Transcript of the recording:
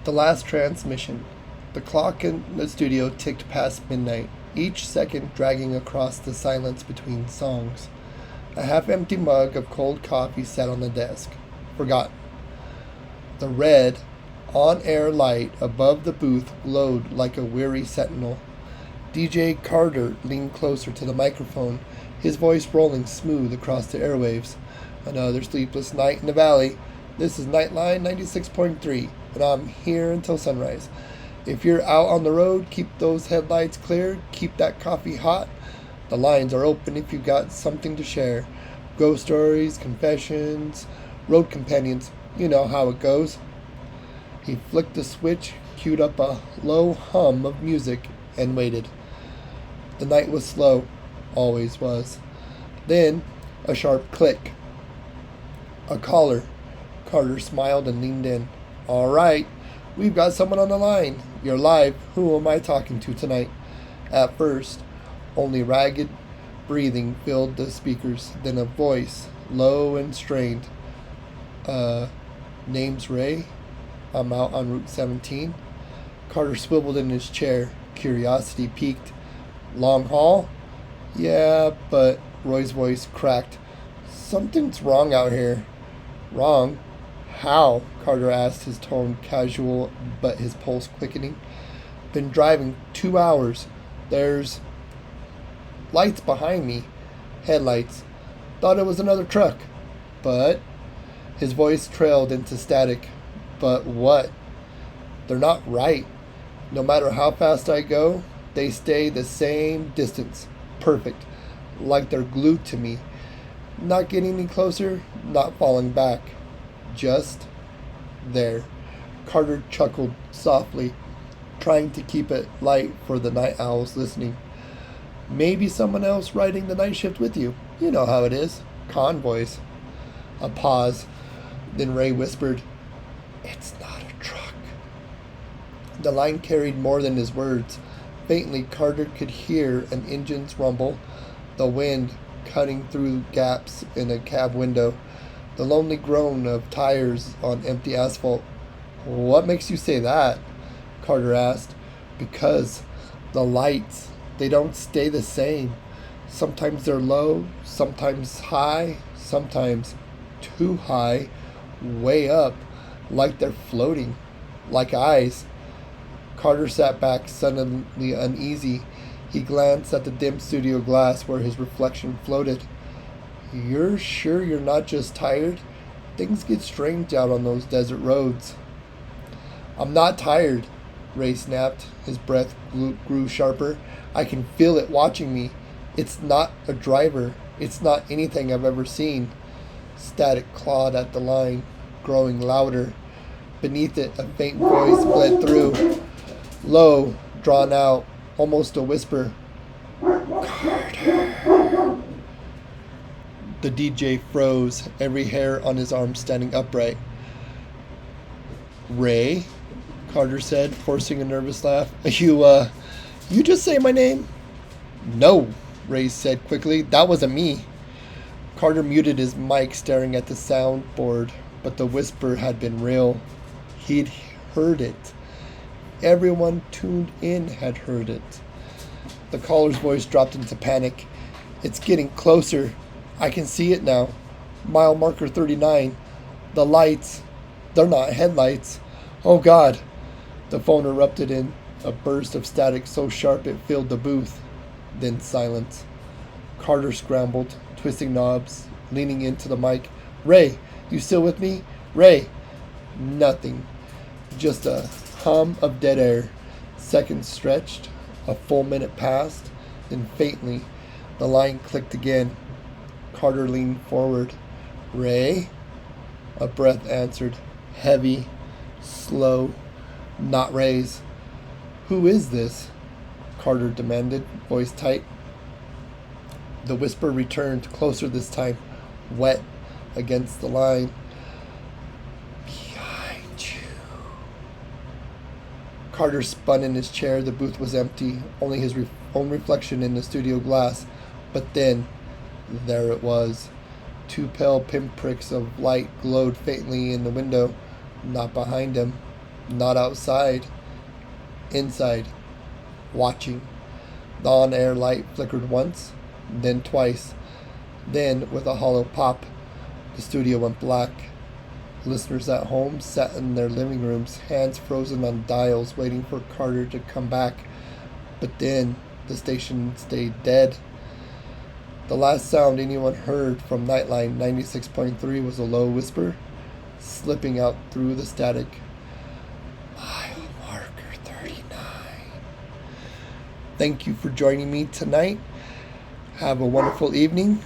The last transmission. The clock in the studio ticked past midnight, each second dragging across the silence between songs. A half empty mug of cold coffee sat on the desk. Forgotten. The red, on air light above the booth glowed like a weary sentinel. DJ Carter leaned closer to the microphone, his voice rolling smooth across the airwaves. Another sleepless night in the valley. This is Nightline 96.3, and I'm here until sunrise. If you're out on the road, keep those headlights clear, keep that coffee hot. The lines are open if you got something to share. Ghost stories, confessions, road companions, you know how it goes. He flicked the switch, queued up a low hum of music, and waited. The night was slow, always was. Then, a sharp click. A caller. Carter smiled and leaned in. All right, we've got someone on the line. You're live. Who am I talking to tonight? At first, only ragged breathing filled the speakers, then a voice, low and strained. Name's Ray. I'm out on Route 17. Carter swiveled in his chair, curiosity piqued. Long haul? Yeah, but Roy's voice cracked. Something's wrong out here. Wrong? How? Carter asked, his tone casual but his pulse quickening. Been driving 2 hours. There's lights behind me. Headlights. Thought it was another truck. But his voice trailed into static. But what? They're not right. No matter how fast I go, they stay the same distance. Perfect. Like they're glued to me. Not getting any closer, not falling back. Just there. Carter chuckled softly, trying to keep it light for the night owls listening. Maybe someone else riding the night shift with you. You know how it is. Convoys. A pause. Then Ray whispered, It's not a truck. The line carried more than his words. Faintly, Carter could hear an engine's rumble, the wind cutting through gaps in a cab window, the lonely groan of tires on empty asphalt. What makes you say that? Carter asked. Because the lights, they don't stay the same. Sometimes they're low, sometimes high, sometimes too high, way up, like they're floating, like eyes. Carter sat back, suddenly uneasy. He glanced at the dim studio glass where his reflection floated. You're sure you're not just tired? Things get strange out on those desert roads. I'm not tired, Ray snapped. His breath grew sharper. I can feel it watching me. It's not a driver. It's not anything I've ever seen. Static clawed at the line, growing louder. Beneath it, a faint voice bled through. Low, drawn out, almost a whisper. Carter. The DJ froze, every hair on his arm standing upright. Ray? Carter said, forcing a nervous laugh. You just say my name? No, Ray said quickly. That wasn't me. Carter muted his mic, staring at the soundboard, but the whisper had been real. He'd heard it. Everyone tuned in had heard it. The caller's voice dropped into panic. It's getting closer. I can see it now. Mile marker 39. The lights. They're not headlights. Oh God. The phone erupted in a burst of static so sharp it filled the booth. Then silence. Carter scrambled, twisting knobs, leaning into the mic. Ray, you still with me? Ray. Nothing. Just a hum of dead air. Seconds stretched. A full minute passed. Then faintly, the line clicked again. Carter leaned forward. Ray? A breath answered. Heavy. Slow. Not Ray's. Who is this? Carter demanded, voice tight. The whisper returned, closer this time, wet against the line. Behind you. Carter spun in his chair. The booth was empty, only his own reflection in the studio glass. But then, there it was. 2 pale pinpricks of light glowed faintly in the window, not behind him, Not outside. Inside. Watching. The on-air light flickered once, then twice. Then, with a hollow pop, the studio went black. Listeners at home sat in their living rooms, hands frozen on dials, waiting for Carter to come back. But then, the station stayed dead. The last sound anyone heard from Nightline 96.3 was a low whisper, slipping out through the static. Mile marker 39. Thank you for joining me tonight. Have a wonderful evening.